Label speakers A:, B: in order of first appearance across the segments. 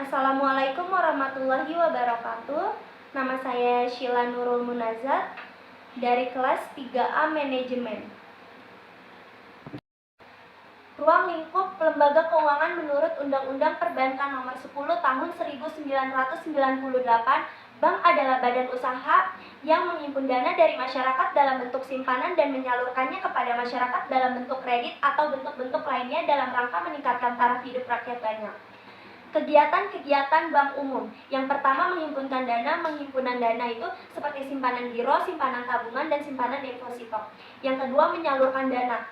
A: Assalamualaikum warahmatullahi wabarakatuh. Nama saya Sheila Nurul Munazat dari kelas 3A Manajemen. Ruang lingkup lembaga keuangan menurut Undang-Undang Perbankan Nomor 10 Tahun 1998, bank adalah badan usaha yang menghimpun dana dari masyarakat dalam bentuk simpanan dan menyalurkannya kepada masyarakat dalam bentuk kredit atau bentuk-bentuk lainnya dalam rangka meningkatkan taraf hidup rakyat banyak. Kegiatan-kegiatan bank umum. Yang pertama, menghimpunkan dana. Menghimpunan dana itu seperti simpanan giro, simpanan tabungan, dan simpanan deposito. Yang kedua, menyalurkan dana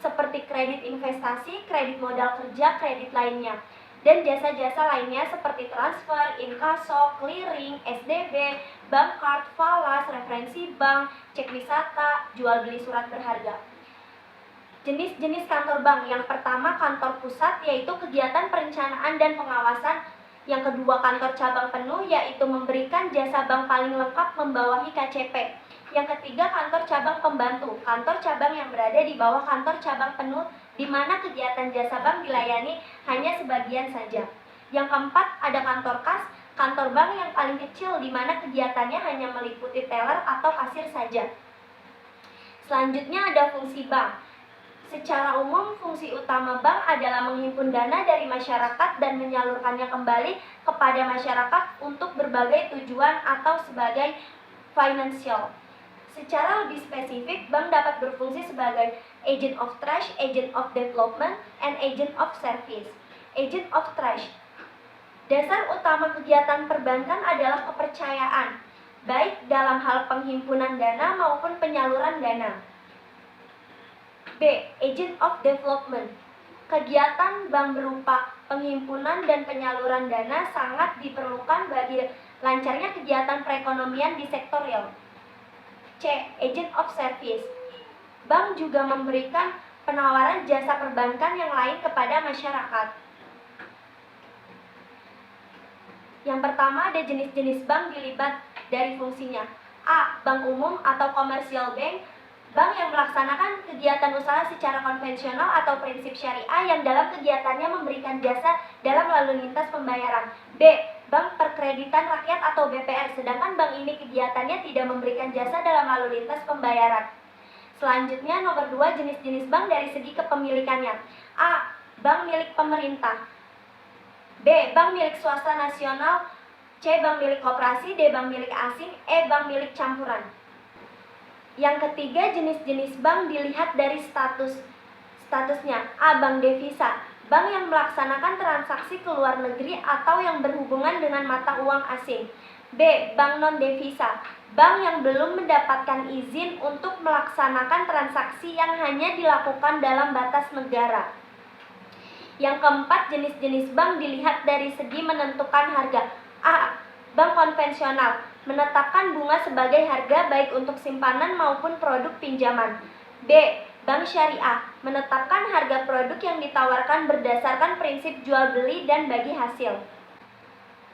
A: seperti kredit investasi, kredit modal kerja, kredit lainnya, dan jasa-jasa lainnya seperti transfer, inkaso, clearing, SDB, bank card, falas, referensi bank, cek wisata, jual beli surat berharga. Jenis-jenis kantor bank. Yang pertama, kantor pusat, yaitu kegiatan perencanaan dan pengawasan. Yang kedua, kantor cabang penuh, yaitu memberikan jasa bank paling lengkap membawahi KCP. Yang ketiga, kantor cabang pembantu, kantor cabang yang berada di bawah kantor cabang penuh, di mana kegiatan jasa bank dilayani hanya sebagian saja. Yang keempat, ada kantor kas, kantor bank yang paling kecil, di mana kegiatannya hanya meliputi teller atau kasir saja. Selanjutnya ada fungsi bank. Secara umum, fungsi utama bank adalah menghimpun dana dari masyarakat dan menyalurkannya kembali kepada masyarakat untuk berbagai tujuan atau sebagai financial. Secara lebih spesifik, bank dapat berfungsi sebagai agent of trust, agent of development, and agent of service. Agent of trust. Dasar utama kegiatan perbankan adalah kepercayaan, baik dalam hal penghimpunan dana maupun penyaluran dana. B. Agent of development. Kegiatan bank berupa penghimpunan dan penyaluran dana sangat diperlukan bagi lancarnya kegiatan perekonomian di sektor real. C. Agent of service. Bank juga memberikan penawaran jasa perbankan yang lain kepada masyarakat. Yang pertama, ada jenis-jenis bank dilibat dari fungsinya. A. Bank umum atau commercial bank. Bank yang melaksanakan kegiatan usaha secara konvensional atau prinsip syariah yang dalam kegiatannya memberikan jasa dalam lalu lintas pembayaran. B. Bank perkreditan rakyat atau BPR, sedangkan bank ini kegiatannya tidak memberikan jasa dalam lalu lintas pembayaran. Selanjutnya, nomor 2, jenis-jenis bank dari segi kepemilikannya. A. Bank milik pemerintah. B. Bank milik swasta nasional. C. Bank milik koperasi. D. Bank milik asing. E. Bank milik campuran. Yang ketiga, jenis-jenis bank dilihat dari statusnya. A. Bank devisa. Bank yang melaksanakan transaksi ke luar negeri atau yang berhubungan dengan mata uang asing. B. Bank non-devisa. Bank yang belum mendapatkan izin untuk melaksanakan transaksi yang hanya dilakukan dalam batas negara. Yang keempat, jenis-jenis bank dilihat dari segi menentukan harga. A. Bank konvensional. Menetapkan bunga sebagai harga baik untuk simpanan maupun produk pinjaman. B. Bank syariah. Menetapkan harga produk yang ditawarkan berdasarkan prinsip jual beli dan bagi hasil.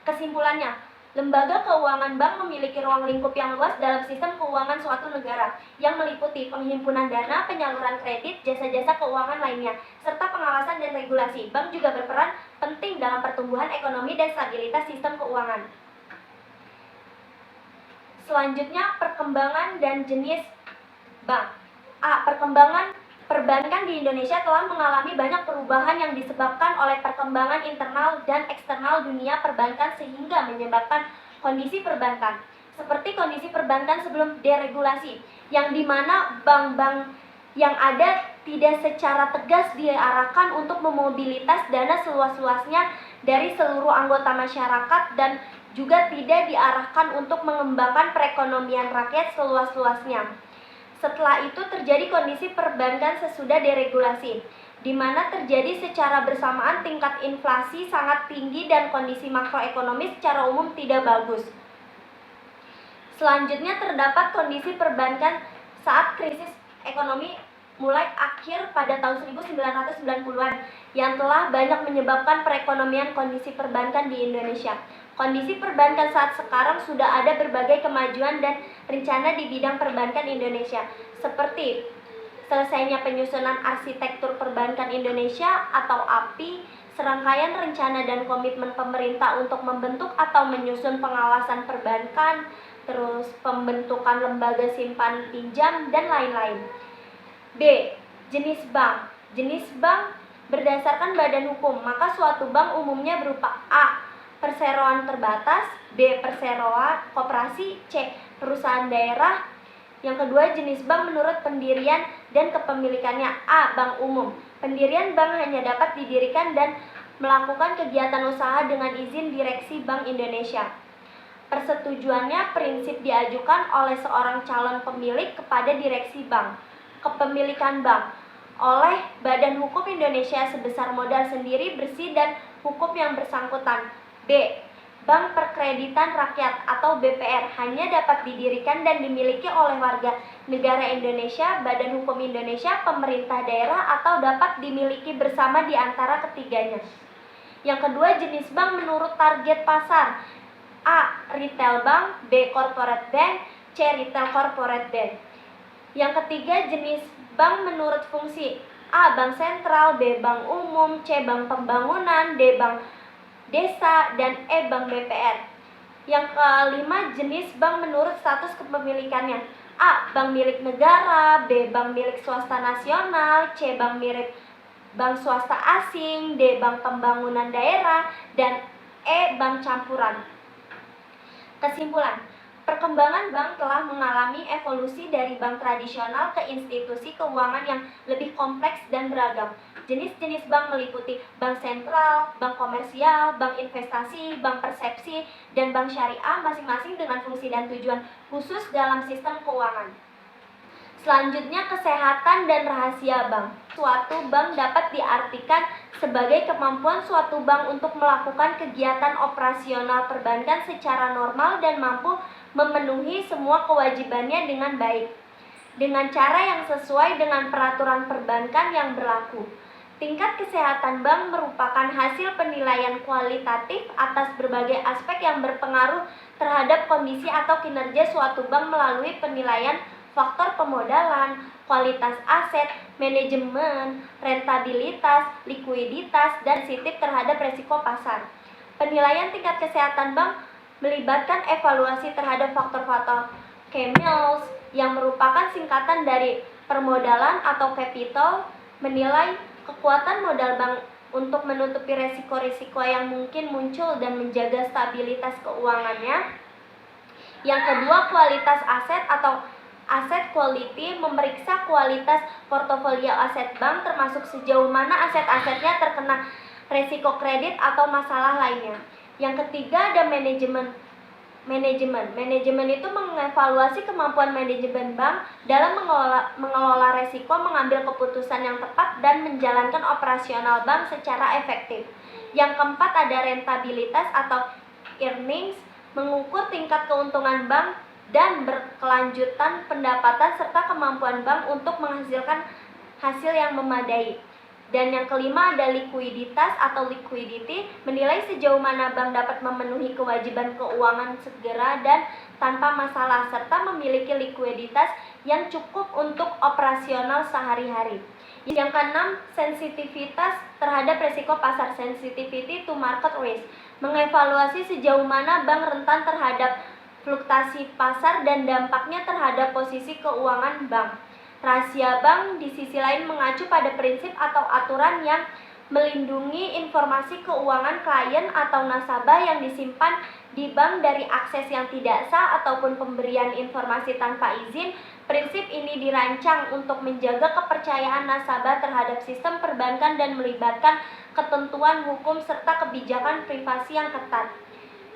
A: Kesimpulannya, lembaga keuangan bank memiliki ruang lingkup yang luas dalam sistem keuangan suatu negara, yang meliputi penghimpunan dana, penyaluran kredit, jasa-jasa keuangan lainnya, serta pengawasan dan regulasi. Bank juga berperan penting dalam pertumbuhan ekonomi dan stabilitas sistem keuangan. Selanjutnya, perkembangan dan jenis bank. A. Perkembangan perbankan di Indonesia telah mengalami banyak perubahan yang disebabkan oleh perkembangan internal dan eksternal dunia perbankan sehingga menyebabkan kondisi perbankan seperti kondisi perbankan sebelum deregulasi, yang dimana bank-bank yang ada tidak secara tegas diarahkan untuk memobilitas dana seluas-luasnya dari seluruh anggota masyarakat dan juga tidak diarahkan untuk mengembangkan perekonomian rakyat seluas-luasnya. Setelah itu terjadi kondisi perbankan sesudah deregulasi, di mana terjadi secara bersamaan tingkat inflasi sangat tinggi dan kondisi makroekonomi secara umum tidak bagus. Selanjutnya terdapat kondisi perbankan saat krisis ekonomi mulai akhir pada tahun 1990-an yang telah banyak menyebabkan perekonomian kondisi perbankan di Indonesia. Kondisi perbankan saat sekarang sudah ada berbagai kemajuan dan rencana di bidang perbankan Indonesia, seperti Selesainya penyusunan arsitektur perbankan Indonesia atau API, serangkaian rencana dan komitmen pemerintah untuk membentuk atau menyusun pengawasan perbankan, terus pembentukan lembaga simpan pinjam, dan lain-lain. B. Jenis bank. Jenis bank berdasarkan badan hukum, maka suatu bank umumnya berupa A. Perseroan terbatas, B. Perseroan koperasi, C. Perusahaan daerah. Yang kedua, jenis bank menurut pendirian dan kepemilikannya. A. Bank umum. Pendirian bank hanya dapat didirikan dan melakukan kegiatan usaha dengan izin Direksi Bank Indonesia. Persetujuannya prinsip diajukan oleh seorang calon pemilik kepada direksi bank. Kepemilikan bank oleh Badan Hukum Indonesia sebesar modal sendiri bersih dan hukum yang bersangkutan. B. Bank Perkreditan Rakyat atau BPR hanya dapat didirikan dan dimiliki oleh warga negara Indonesia, Badan Hukum Indonesia, pemerintah daerah, atau dapat dimiliki bersama di antara ketiganya. Yang kedua, jenis bank menurut target pasar. A. Retail bank, B. Corporate bank, C. Retail corporate bank. Yang ketiga, jenis bank menurut fungsi. A. Bank sentral, B. Bank umum, C. Bank pembangunan, D. Bank desa, dan E. Bank BPR. Yang kelima, jenis bank menurut status kepemilikannya. A. Bank milik negara, B. Bank milik swasta nasional, C. Bank milik bank swasta asing, D. Bank pembangunan daerah, dan E. Bank campuran. Kesimpulan, perkembangan bank telah mengalami evolusi dari bank tradisional ke institusi keuangan yang lebih kompleks dan beragam. Jenis-jenis bank meliputi bank sentral, bank komersial, bank investasi, bank persepsi, dan bank syariah, masing-masing dengan fungsi dan tujuan khusus dalam sistem keuangan. Selanjutnya, kesehatan dan rahasia bank. Suatu bank dapat diartikan sebagai kemampuan suatu bank untuk melakukan kegiatan operasional perbankan secara normal dan mampu memenuhi semua kewajibannya dengan baik, dengan cara yang sesuai dengan peraturan perbankan yang berlaku. Tingkat kesehatan bank merupakan hasil penilaian kualitatif atas berbagai aspek yang berpengaruh terhadap kondisi atau kinerja suatu bank melalui penilaian faktor pemodalan, kualitas aset, manajemen, rentabilitas, likuiditas, dan sensitif terhadap resiko pasar. Penilaian tingkat kesehatan bank melibatkan evaluasi terhadap faktor-faktor KMILS yang merupakan singkatan dari permodalan atau capital, menilai kekuatan modal bank untuk menutupi risiko-risiko yang mungkin muncul dan menjaga stabilitas keuangannya. Yang kedua, kualitas aset atau asset quality, memeriksa kualitas portofolio aset bank termasuk sejauh mana aset-asetnya terkena risiko kredit atau masalah lainnya. Yang ketiga, ada manajemen. Manajemen itu mengevaluasi kemampuan manajemen bank dalam mengelola resiko, mengambil keputusan yang tepat, dan menjalankan operasional bank secara efektif. Yang keempat, ada rentabilitas atau earnings, mengukur tingkat keuntungan bank dan berkelanjutan pendapatan serta kemampuan bank untuk menghasilkan hasil yang memadai. Dan yang kelima, ada likuiditas atau liquidity, menilai sejauh mana bank dapat memenuhi kewajiban keuangan segera dan tanpa masalah, serta memiliki likuiditas yang cukup untuk operasional sehari-hari. Yang keenam, sensitivitas terhadap risiko pasar, sensitivity to market risk, mengevaluasi sejauh mana bank rentan terhadap fluktuasi pasar dan dampaknya terhadap posisi keuangan bank. Rahasia bank di sisi lain mengacu pada prinsip atau aturan yang melindungi informasi keuangan klien atau nasabah yang disimpan di bank dari akses yang tidak sah ataupun pemberian informasi tanpa izin. Prinsip ini dirancang untuk menjaga kepercayaan nasabah terhadap sistem perbankan dan melibatkan ketentuan hukum serta kebijakan privasi yang ketat.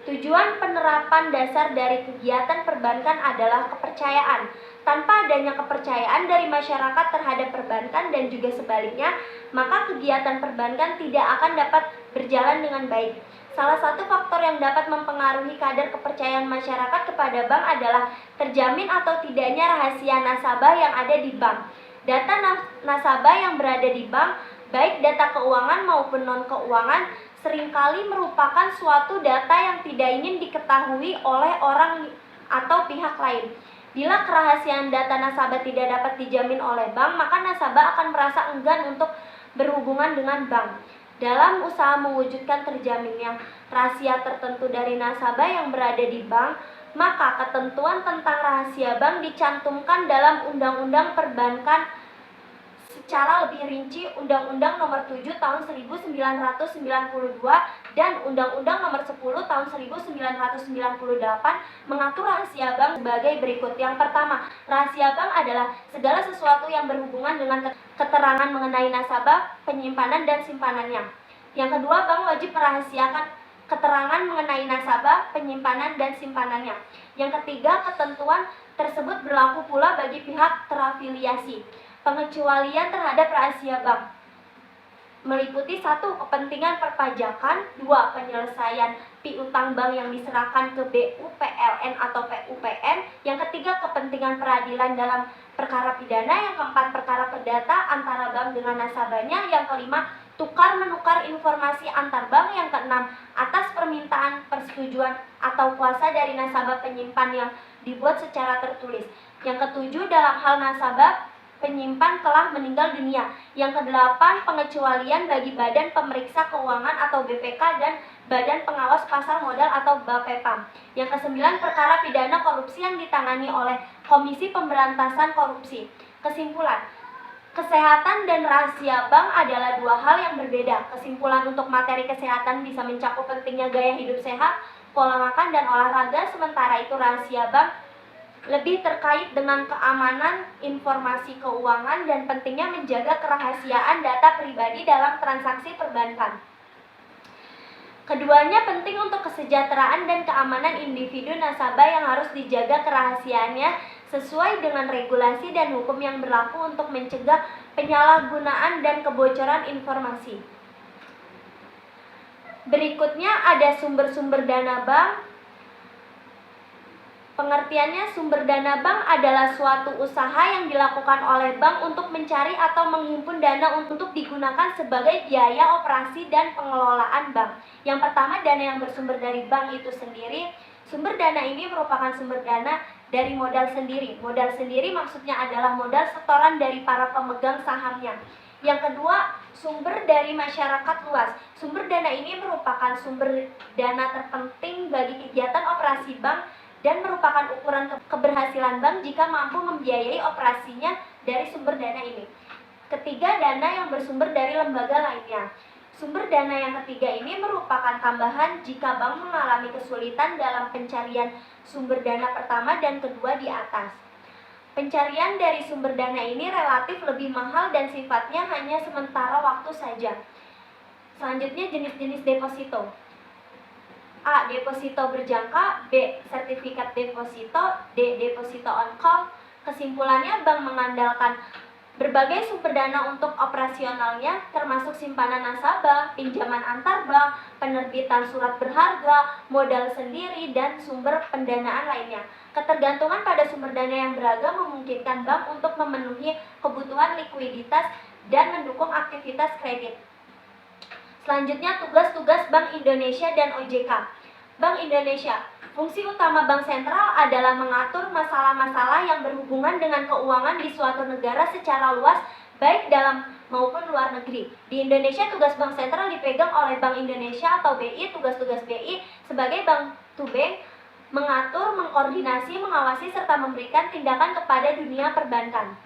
A: Tujuan penerapan dasar dari kegiatan perbankan adalah kepercayaan. Tanpa adanya kepercayaan dari masyarakat terhadap perbankan dan juga sebaliknya, maka kegiatan perbankan tidak akan dapat berjalan dengan baik. Salah satu faktor yang dapat mempengaruhi kadar kepercayaan masyarakat kepada bank adalah terjamin atau tidaknya rahasia nasabah yang ada di bank. Data nasabah yang berada di bank, baik data keuangan maupun non-keuangan, seringkali merupakan suatu data yang tidak ingin diketahui oleh orang atau pihak lain. Bila kerahasiaan data nasabah tidak dapat dijamin oleh bank, maka nasabah akan merasa enggan untuk berhubungan dengan bank. Dalam usaha mewujudkan terjaminnya rahasia tertentu dari nasabah yang berada di bank, maka ketentuan tentang rahasia bank dicantumkan dalam Undang-Undang Perbankan secara lebih rinci Undang-Undang Nomor 7 Tahun 1992 dan Undang-Undang Nomor 10 Tahun 1998 mengatur rahasia bank sebagai berikut. Yang pertama, rahasia bank adalah segala sesuatu yang berhubungan dengan keterangan mengenai nasabah, penyimpanan, dan simpanannya. Yang kedua, bank wajib merahasiakan keterangan mengenai nasabah, penyimpanan, dan simpanannya. Yang ketiga, ketentuan tersebut berlaku pula bagi pihak terafiliasi. Pengecualian terhadap rahasia bank meliputi 1. Kepentingan perpajakan, 2. Penyelesaian piutang bank yang diserahkan ke BU, PLN, atau PUPN, yang ketiga kepentingan peradilan dalam perkara pidana, yang keempat perkara perdata antara bank dengan nasabahnya, yang kelima tukar menukar informasi antar bank, yang keenam atas permintaan persetujuan atau kuasa dari nasabah penyimpan yang dibuat secara tertulis, yang ketujuh dalam hal nasabah penyimpan telah meninggal dunia. Yang kedelapan, pengecualian bagi Badan Pemeriksa Keuangan atau BPK dan Badan Pengawas Pasar Modal atau BAPEPAM. Yang kesembilan, perkara pidana korupsi yang ditangani oleh Komisi Pemberantasan Korupsi. Kesimpulan, kesehatan dan rahasia bank adalah dua hal yang berbeda. Kesimpulan untuk materi kesehatan bisa mencakup pentingnya gaya hidup sehat, pola makan, dan olahraga, sementara itu rahasia bank lebih terkait dengan keamanan informasi keuangan dan pentingnya menjaga kerahasiaan data pribadi dalam transaksi perbankan. Keduanya penting untuk kesejahteraan dan keamanan individu nasabah yang harus dijaga kerahasiaannya sesuai dengan regulasi dan hukum yang berlaku untuk mencegah penyalahgunaan dan kebocoran informasi. Berikutnya ada sumber-sumber dana bank. Pengertiannya, sumber dana bank adalah suatu usaha yang dilakukan oleh bank untuk mencari atau menghimpun dana untuk digunakan sebagai biaya operasi dan pengelolaan bank. Yang pertama, dana yang bersumber dari bank itu sendiri. Sumber dana ini merupakan sumber dana dari modal sendiri. Modal sendiri maksudnya adalah modal setoran dari para pemegang sahamnya. Yang kedua, sumber dari masyarakat luas. Sumber dana ini merupakan sumber dana terpenting bagi kegiatan operasi bank dan merupakan ukuran keberhasilan bank jika mampu membiayai operasinya dari sumber dana ini. Ketiga, dana yang bersumber dari lembaga lainnya. Sumber dana yang ketiga ini merupakan tambahan jika bank mengalami kesulitan dalam pencarian sumber dana pertama dan kedua di atas. Pencarian dari sumber dana ini relatif lebih mahal dan sifatnya hanya sementara waktu saja. Selanjutnya, jenis-jenis deposito. A. Deposito berjangka, B. Sertifikat deposito, D. Deposito on call. Kesimpulannya, bank mengandalkan berbagai sumber dana untuk operasionalnya, termasuk simpanan nasabah, pinjaman antar bank, penerbitan surat berharga, modal sendiri, dan sumber pendanaan lainnya. Ketergantungan pada sumber dana yang beragam memungkinkan bank untuk memenuhi kebutuhan likuiditas dan mendukung aktivitas kredit. Selanjutnya, tugas-tugas Bank Indonesia dan OJK. Bank Indonesia, fungsi utama bank sentral adalah mengatur masalah-masalah yang berhubungan dengan keuangan di suatu negara secara luas, baik dalam maupun luar negeri. Di Indonesia, tugas bank sentral dipegang oleh Bank Indonesia atau BI. Tugas-tugas BI sebagai bank to bank mengatur, mengkoordinasi, mengawasi, serta memberikan tindakan kepada dunia perbankan.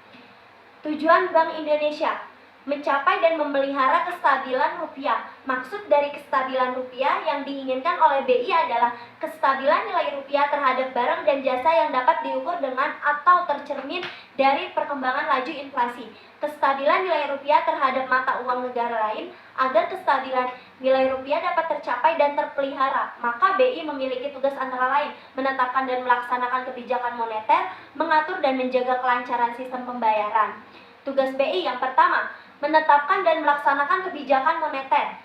A: Tujuan Bank Indonesia mencapai dan memelihara kestabilan rupiah. Maksud dari kestabilan rupiah yang diinginkan oleh BI adalah kestabilan nilai rupiah terhadap barang dan jasa yang dapat diukur dengan atau tercermin dari perkembangan laju inflasi. Kestabilan nilai rupiah terhadap mata uang negara lain. Agar kestabilan nilai rupiah dapat tercapai dan terpelihara, maka BI memiliki tugas antara lain menetapkan dan melaksanakan kebijakan moneter, mengatur dan menjaga kelancaran sistem pembayaran. Tugas BI yang pertama, menetapkan dan melaksanakan kebijakan moneter.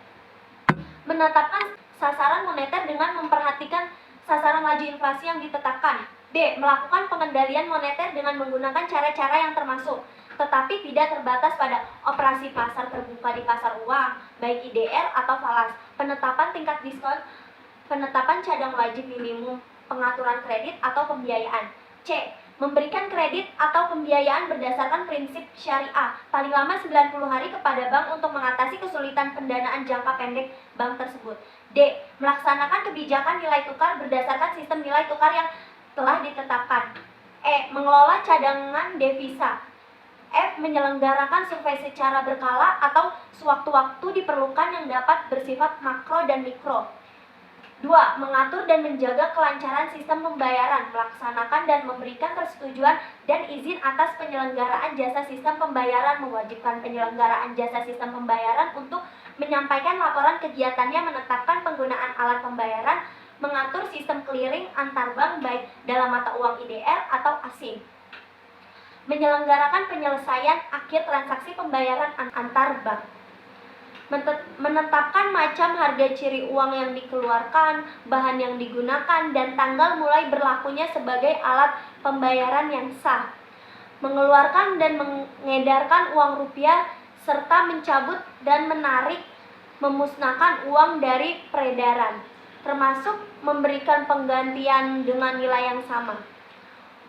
A: Menetapkan sasaran moneter dengan memperhatikan sasaran laju inflasi yang ditetapkan. B. Melakukan pengendalian moneter dengan menggunakan cara-cara yang termasuk, tetapi tidak terbatas pada operasi pasar terbuka di pasar uang, baik IDR atau falas, penetapan tingkat diskon, penetapan cadang wajib minimum, pengaturan kredit atau pembiayaan. C. memberikan kredit atau pembiayaan berdasarkan prinsip syariah paling lama 90 hari kepada bank untuk mengatasi kesulitan pendanaan jangka pendek bank tersebut. D. Melaksanakan kebijakan nilai tukar berdasarkan sistem nilai tukar yang telah ditetapkan. E. Mengelola cadangan devisa. F. Menyelenggarakan survei secara berkala atau sewaktu-waktu diperlukan yang dapat bersifat makro dan mikro. 2. Mengatur dan menjaga kelancaran sistem pembayaran, melaksanakan dan memberikan persetujuan dan izin atas penyelenggaraan jasa sistem pembayaran, mewajibkan penyelenggaraan jasa sistem pembayaran untuk menyampaikan laporan kegiatannya, menetapkan penggunaan alat pembayaran, mengatur sistem clearing antar bank baik dalam mata uang IDR atau asing, menyelenggarakan penyelesaian akhir transaksi pembayaran antar bank, menetapkan macam harga ciri uang yang dikeluarkan, bahan yang digunakan, dan tanggal mulai berlakunya sebagai alat pembayaran yang sah, mengeluarkan dan mengedarkan uang rupiah, serta mencabut dan menarik, memusnahkan uang dari peredaran, termasuk memberikan penggantian dengan nilai yang sama.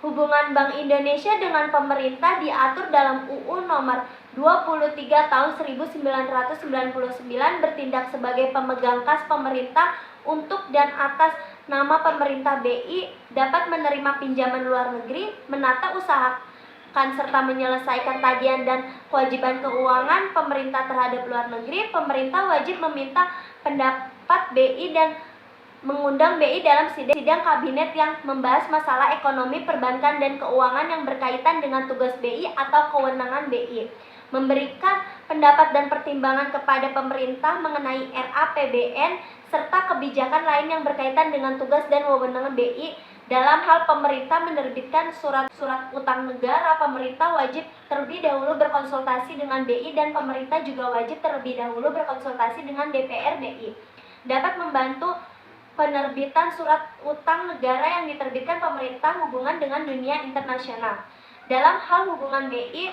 A: Hubungan Bank Indonesia dengan pemerintah diatur dalam UU Nomor 23 Tahun 1999 bertindak sebagai pemegang kas pemerintah untuk dan atas nama pemerintah BI dapat menerima pinjaman luar negeri, menata usahakan serta menyelesaikan tagihan dan kewajiban keuangan pemerintah terhadap luar negeri. Pemerintah wajib meminta pendapat BI dan mengundang BI dalam sidang kabinet yang membahas masalah ekonomi, perbankan, dan keuangan yang berkaitan dengan tugas BI atau kewenangan BI. Memberikan pendapat dan pertimbangan kepada pemerintah mengenai RAPBN serta kebijakan lain yang berkaitan dengan tugas dan wewenang BI. Dalam hal pemerintah menerbitkan surat utang negara, pemerintah wajib terlebih dahulu berkonsultasi dengan BI dan pemerintah juga wajib terlebih dahulu berkonsultasi dengan DPR BI. Dapat membantu penerbitan surat utang negara yang diterbitkan pemerintah hubungan dengan dunia internasional. Dalam hal hubungan BI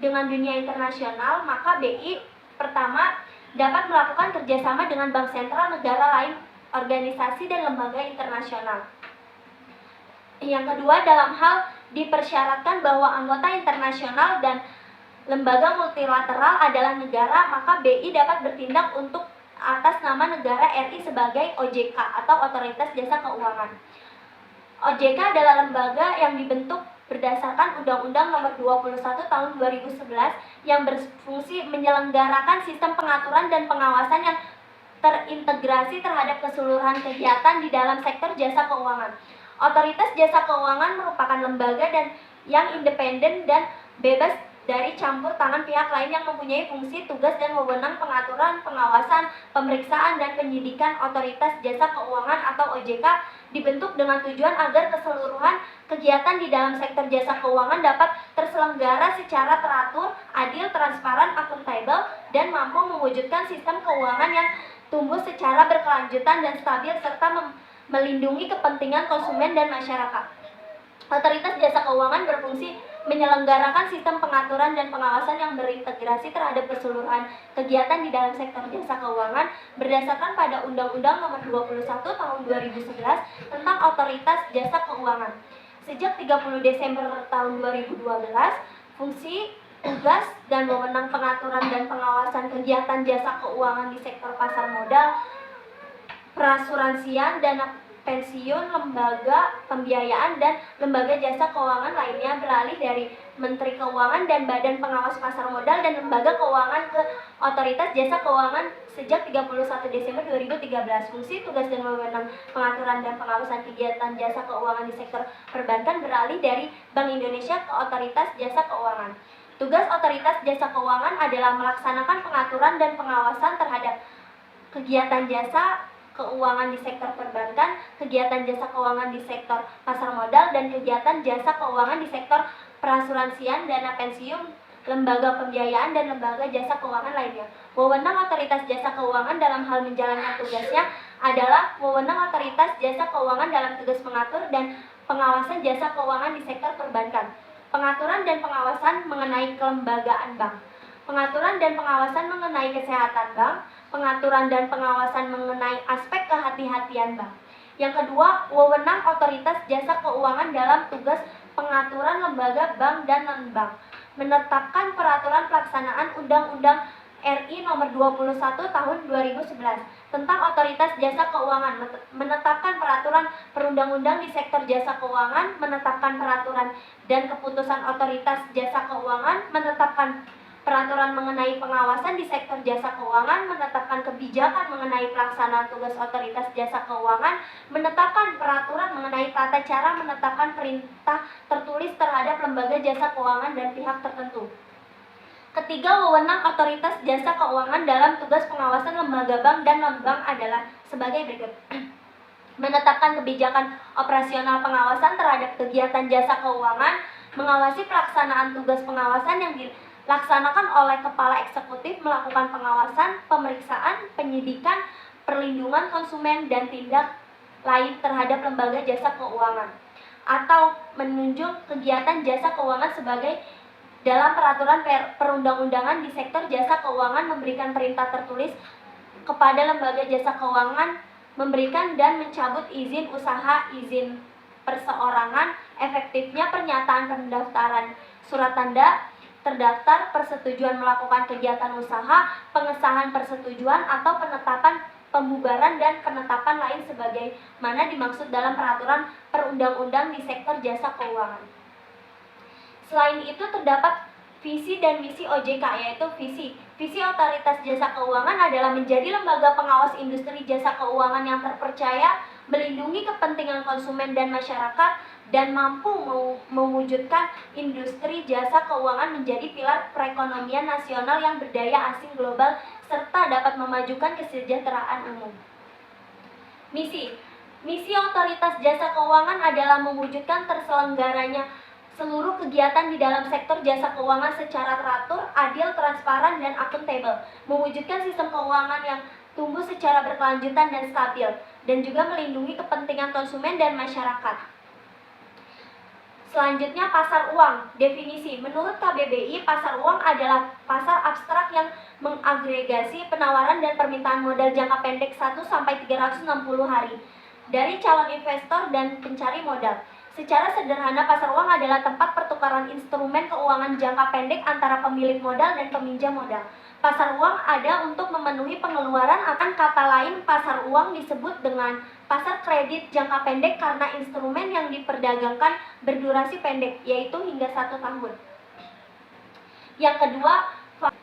A: dengan dunia internasional, maka BI pertama dapat melakukan kerjasama dengan bank sentral negara lain, organisasi dan lembaga internasional. Yang kedua, dalam hal dipersyaratkan bahwa anggota internasional dan lembaga multilateral adalah negara, maka BI dapat bertindak untuk atas nama negara RI sebagai OJK atau Otoritas Jasa Keuangan. OJK adalah lembaga yang dibentuk berdasarkan Undang-Undang Nomor 21 Tahun 2011 yang berfungsi menyelenggarakan sistem pengaturan dan pengawasan yang terintegrasi terhadap keseluruhan kegiatan di dalam sektor jasa keuangan. Otoritas Jasa Keuangan merupakan lembaga dan yang independen dan bebas dari campur tangan pihak lain yang mempunyai fungsi, tugas, dan wewenang pengaturan, pengawasan, pemeriksaan, dan penyidikan. Otoritas Jasa Keuangan atau OJK dibentuk dengan tujuan agar keseluruhan kegiatan di dalam sektor jasa keuangan dapat terselenggara secara teratur, adil, transparan, akuntabel, dan mampu mewujudkan sistem keuangan yang tumbuh secara berkelanjutan dan stabil serta melindungi kepentingan konsumen dan masyarakat. Otoritas Jasa Keuangan berfungsi menyelenggarakan sistem pengaturan dan pengawasan yang berintegrasi terhadap keseluruhan kegiatan di dalam sektor jasa keuangan berdasarkan pada Undang-Undang Nomor 21 Tahun 2011 tentang Otoritas Jasa Keuangan. Sejak 30 Desember tahun 2012, fungsi, tugas, dan wewenang pengaturan dan pengawasan kegiatan jasa keuangan di sektor pasar modal, perasuransian, dana pensiun, lembaga pembiayaan, dan lembaga jasa keuangan lainnya beralih dari Menteri Keuangan dan Badan Pengawas Pasar Modal dan Lembaga Keuangan ke Otoritas Jasa Keuangan sejak 31 Desember 2013. Fungsi, tugas, dan wewenang pengaturan dan pengawasan kegiatan jasa keuangan di sektor perbankan beralih dari Bank Indonesia ke Otoritas Jasa Keuangan. Tugas Otoritas Jasa Keuangan adalah melaksanakan pengaturan dan pengawasan terhadap kegiatan jasa keuangan di sektor perbankan, kegiatan jasa keuangan di sektor pasar modal, dan kegiatan jasa keuangan di sektor perasuransian, dana pensiun, lembaga pembiayaan, dan lembaga jasa keuangan lainnya. Wewenang Otoritas Jasa Keuangan dalam hal menjalankan tugasnya adalah wewenang Otoritas Jasa Keuangan dalam tugas mengatur dan pengawasan jasa keuangan di sektor perbankan. Pengaturan dan pengawasan mengenai kelembagaan bank. Pengaturan dan pengawasan mengenai kesehatan bank, pengaturan dan pengawasan mengenai aspek kehati-hatian bank. Yang kedua, wewenang Otoritas Jasa Keuangan dalam tugas pengaturan lembaga bank dan non-bank, menetapkan peraturan pelaksanaan Undang-Undang RI Nomor 21 Tahun 2011 tentang Otoritas Jasa Keuangan, menetapkan peraturan perundang-undang di sektor jasa keuangan, menetapkan peraturan dan keputusan Otoritas Jasa Keuangan, menetapkan peraturan mengenai pengawasan di sektor jasa keuangan, menetapkan kebijakan mengenai pelaksanaan tugas Otoritas Jasa Keuangan, menetapkan peraturan mengenai tata cara menetapkan perintah tertulis terhadap lembaga jasa keuangan dan pihak tertentu. Ketiga, wewenang Otoritas Jasa Keuangan dalam tugas pengawasan lembaga bank dan non-bank adalah sebagai berikut. Menetapkan kebijakan operasional pengawasan terhadap kegiatan jasa keuangan, mengawasi pelaksanaan tugas pengawasan yang dilaksanakan oleh Kepala Eksekutif, melakukan pengawasan, pemeriksaan, penyidikan, perlindungan konsumen, dan tindak lain terhadap lembaga jasa keuangan, atau menunjuk kegiatan jasa keuangan sebagai dalam peraturan perundang-undangan di sektor jasa keuangan, memberikan perintah tertulis kepada lembaga jasa keuangan, memberikan dan mencabut izin usaha, izin perseorangan, efektifnya pernyataan pendaftaran surat tanda terdaftar, persetujuan melakukan kegiatan usaha, pengesahan persetujuan atau penetapan pembubaran dan penetapan lain sebagaimana dimaksud dalam peraturan perundang-undang di sektor jasa keuangan. Selain itu terdapat visi dan misi OJK, yaitu visi Otoritas Jasa Keuangan adalah menjadi lembaga pengawas industri jasa keuangan yang terpercaya, melindungi kepentingan konsumen dan masyarakat, dan mampu mewujudkan industri jasa keuangan menjadi pilar perekonomian nasional yang berdaya asing global serta dapat memajukan kesejahteraan umum. Misi Otoritas Jasa Keuangan adalah mewujudkan terselenggaranya seluruh kegiatan di dalam sektor jasa keuangan secara teratur, adil, transparan, dan akuntabel, mewujudkan sistem keuangan yang tumbuh secara berkelanjutan dan stabil, dan juga melindungi kepentingan konsumen dan masyarakat. Selanjutnya, pasar uang. Definisi. Menurut KBBI, pasar uang adalah pasar abstrak yang mengagregasi penawaran dan permintaan modal jangka pendek 1-360 hari dari calon investor dan pencari modal. Secara sederhana, pasar uang adalah tempat pertukaran instrumen keuangan jangka pendek antara pemilik modal dan peminjam modal. Pasar uang ada untuk memenuhi pengeluaran. Akan kata lain, pasar uang disebut dengan pasar kredit jangka pendek karena instrumen yang diperdagangkan berdurasi pendek, yaitu hingga 1 tahun. Yang kedua,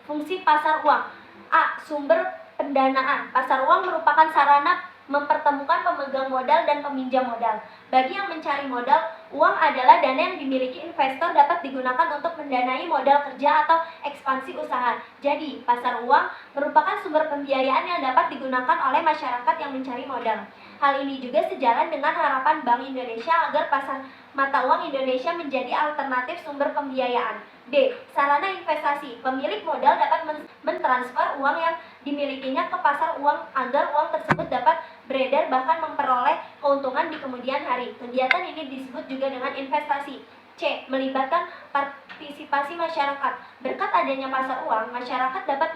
A: fungsi pasar uang. A. Sumber pendanaan. Pasar uang merupakan sarana mempertemukan pemegang modal dan peminjam modal. Bagi yang mencari modal, uang adalah dana yang dimiliki investor dapat digunakan untuk mendanai modal kerja atau ekspansi usaha. Jadi, pasar uang merupakan sumber pembiayaan yang dapat digunakan oleh masyarakat yang mencari modal. Hal ini juga sejalan dengan harapan Bank Indonesia agar pasar mata uang Indonesia menjadi alternatif sumber pembiayaan. B. Sarana investasi. Pemilik modal dapat mentransfer uang yang dimilikinya ke pasar uang agar uang tersebut dapat beredar bahkan memperoleh keuntungan di kemudian hari. Kegiatan ini disebut juga dengan investasi. C. Melibatkan partisipasi masyarakat. Berkat adanya pasar uang, masyarakat dapat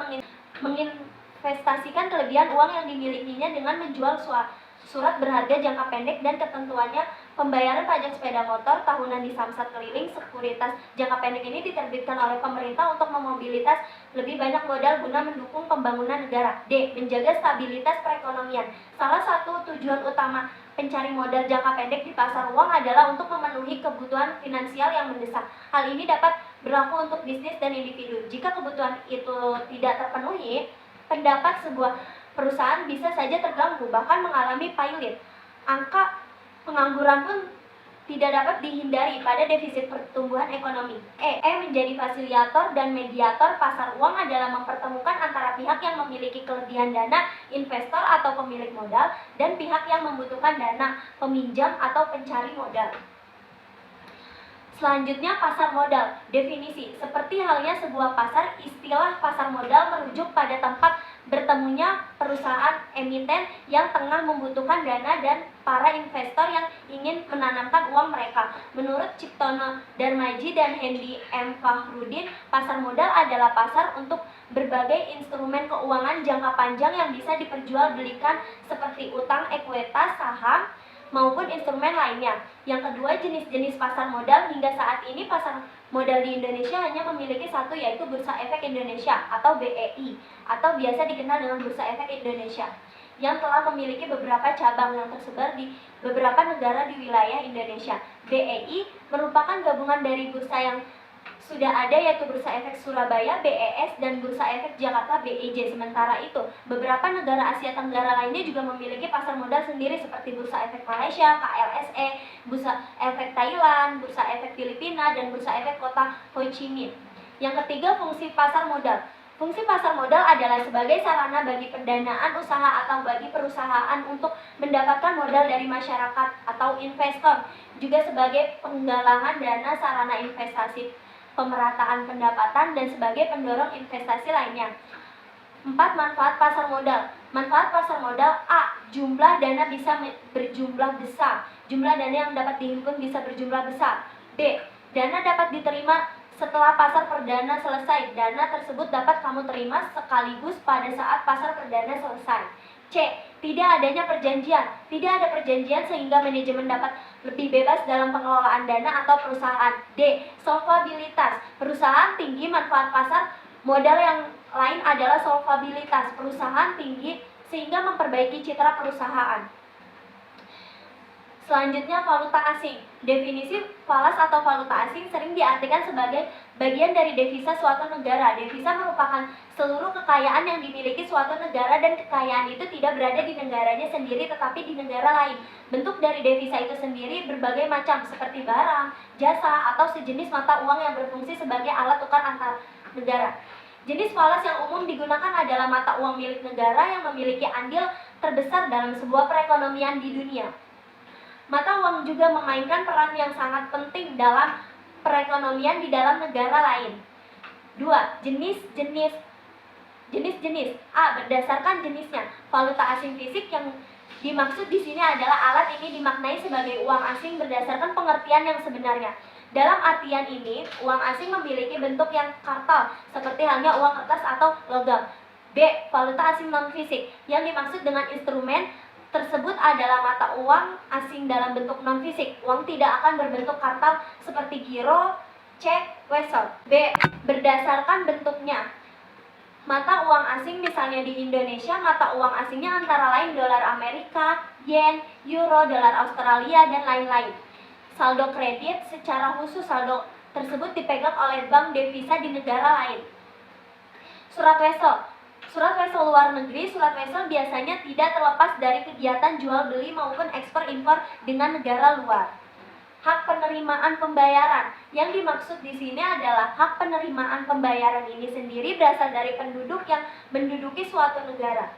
A: menginvestasikan kelebihan uang yang dimilikinya dengan menjual surat berharga jangka pendek dan ketentuannya. Pembayaran pajak sepeda motor tahunan di samsat keliling sekuritas jangka pendek ini diterbitkan oleh pemerintah untuk memobilitas lebih banyak modal guna mendukung pembangunan negara. D. Menjaga stabilitas perekonomian. Salah satu tujuan utama pencari modal jangka pendek di pasar uang adalah untuk memenuhi kebutuhan finansial yang mendesak. Hal ini dapat berlaku untuk bisnis dan individu. Jika kebutuhan itu tidak terpenuhi, pendapat sebuah perusahaan bisa saja terganggu, bahkan mengalami pailit. Angka pengangguran pun tidak dapat dihindari pada defisit pertumbuhan ekonomi. Menjadi fasilitator dan mediator pasar uang adalah mempertemukan antara pihak yang memiliki kelebihan dana, investor atau pemilik modal, dan pihak yang membutuhkan dana, peminjam atau pencari modal. Selanjutnya, pasar modal. Definisi. Seperti halnya sebuah pasar, istilah pasar modal merujuk pada tempat bertemunya perusahaan emiten yang tengah membutuhkan dana dan para investor yang ingin menanamkan uang mereka. Menurut Ciptono Darmaji dan Hendy M. Fahrudin, pasar modal adalah pasar untuk berbagai instrumen keuangan jangka panjang yang bisa diperjualbelikan seperti utang, ekuitas, saham, maupun instrumen lainnya. Yang kedua, jenis-jenis pasar modal. Hingga saat ini pasar modal di Indonesia hanya memiliki satu, yaitu Bursa Efek Indonesia atau BEI, atau biasa dikenal dengan Bursa Efek Indonesia, yang telah memiliki beberapa cabang yang tersebar di beberapa negara di wilayah Indonesia. BEI merupakan gabungan dari bursa yang sudah ada, yaitu Bursa Efek Surabaya (BES) dan Bursa Efek Jakarta (BEJ). Sementara itu, beberapa negara Asia Tenggara lainnya juga memiliki pasar modal sendiri seperti Bursa Efek Malaysia (KLSE), Bursa Efek Thailand, Bursa Efek Filipina, dan Bursa Efek Kota Ho Chi Minh. Yang ketiga, fungsi pasar modal. Fungsi pasar modal adalah sebagai sarana bagi pendanaan usaha atau bagi perusahaan untuk mendapatkan modal dari masyarakat atau investor, juga sebagai penggalangan dana, sarana investasi, pemerataan pendapatan, dan sebagai pendorong investasi lainnya. 4. Manfaat pasar modal. Manfaat pasar modal: A. Jumlah dana bisa berjumlah besar. Jumlah dana yang dapat dihimpun bisa berjumlah besar. B. Dana dapat diterima setelah pasar perdana selesai. Dana tersebut dapat kamu terima sekaligus pada saat pasar perdana selesai. C. Tidak adanya perjanjian. Tidak ada perjanjian sehingga manajemen dapat lebih bebas dalam pengelolaan dana atau perusahaan. D. Solvabilitas. Perusahaan tinggi. Manfaat pasar modal yang lain adalah solvabilitas. Perusahaan tinggi sehingga memperbaiki citra perusahaan. Selanjutnya, valuta asing. Definisi falas atau valuta asing sering diartikan sebagai bagian dari devisa suatu negara. Devisa merupakan seluruh kekayaan yang dimiliki suatu negara, dan kekayaan itu tidak berada di negaranya sendiri tetapi di negara lain. Bentuk dari devisa itu sendiri berbagai macam, seperti barang, jasa, atau sejenis mata uang yang berfungsi sebagai alat tukar antar negara. Jenis falas yang umum digunakan adalah mata uang milik negara yang memiliki andil terbesar dalam sebuah perekonomian di dunia. Mata uang juga memainkan peran yang sangat penting dalam perekonomian di dalam negara lain. 2. Jenis-jenis. A. Berdasarkan jenisnya. Valuta asing fisik yang dimaksud di sini adalah alat ini dimaknai sebagai uang asing berdasarkan pengertian yang sebenarnya. Dalam artian ini, uang asing memiliki bentuk yang kartal, seperti halnya uang kertas atau logam. B. Valuta asing non-fisik. Yang dimaksud dengan instrumen tersebut adalah mata uang asing dalam bentuk non-fisik. Uang tidak akan berbentuk kartal seperti giro, cek, wesel. B. Berdasarkan bentuknya. Mata uang asing misalnya di Indonesia, mata uang asingnya antara lain dolar Amerika, yen, euro, dolar Australia, dan lain-lain. Saldo kredit, secara khusus saldo tersebut dipegang oleh bank devisa di negara lain. Surat wesel. Surat wesel luar negeri. Surat wesel biasanya tidak terlepas dari kegiatan jual beli maupun ekspor impor dengan negara luar. Hak penerimaan pembayaran. Yang dimaksud di sini adalah hak penerimaan pembayaran ini sendiri berasal dari penduduk yang menduduki suatu negara.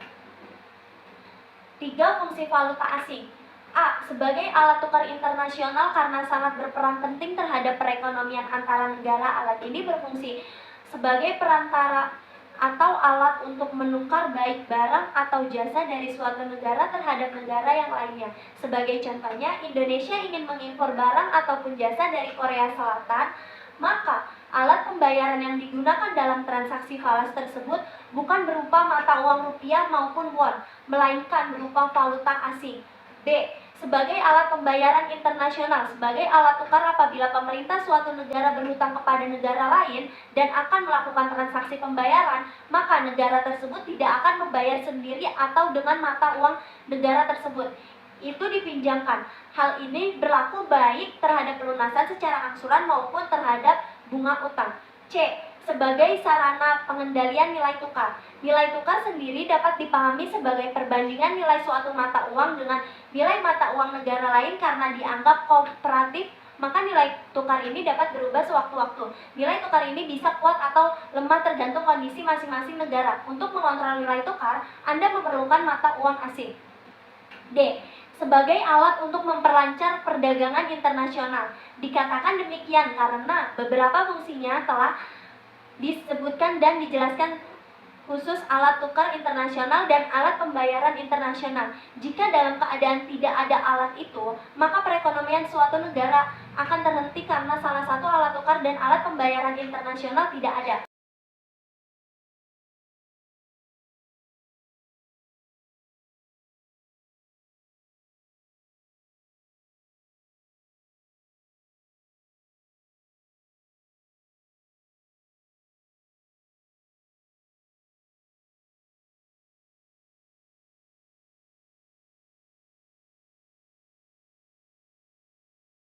A: 3. Fungsi valuta asing. A. Sebagai alat tukar internasional karena sangat berperan penting terhadap perekonomian antara negara. Alat ini berfungsi sebagai perantara atau alat untuk menukar baik barang atau jasa dari suatu negara terhadap negara yang lainnya. Sebagai contohnya, Indonesia ingin mengimpor barang ataupun jasa dari Korea Selatan, maka alat pembayaran yang digunakan dalam transaksi falas tersebut bukan berupa mata uang rupiah maupun won, melainkan berupa valuta asing. B. Sebagai alat pembayaran internasional. Sebagai alat tukar apabila pemerintah suatu negara berhutang kepada negara lain dan akan melakukan transaksi pembayaran, maka negara tersebut tidak akan membayar sendiri atau dengan mata uang negara tersebut. Itu dipinjamkan. Hal ini berlaku baik terhadap pelunasan secara angsuran maupun terhadap bunga utang. C. Sebagai sarana pengendalian nilai tukar. Nilai tukar sendiri dapat dipahami sebagai perbandingan nilai suatu mata uang dengan nilai mata uang negara lain. Karena dianggap kooperatif, maka nilai tukar ini dapat berubah sewaktu-waktu. Nilai tukar ini bisa kuat atau lemah tergantung kondisi masing-masing negara. Untuk mengontrol nilai tukar, Anda memerlukan mata uang asing. D. Sebagai alat untuk memperlancar perdagangan internasional. Dikatakan demikian karena beberapa fungsinya telah disebutkan dan dijelaskan, khusus alat tukar internasional dan alat pembayaran internasional. Jika dalam keadaan tidak ada alat itu, maka perekonomian suatu negara akan terhenti karena salah satu alat tukar dan alat pembayaran internasional tidak ada.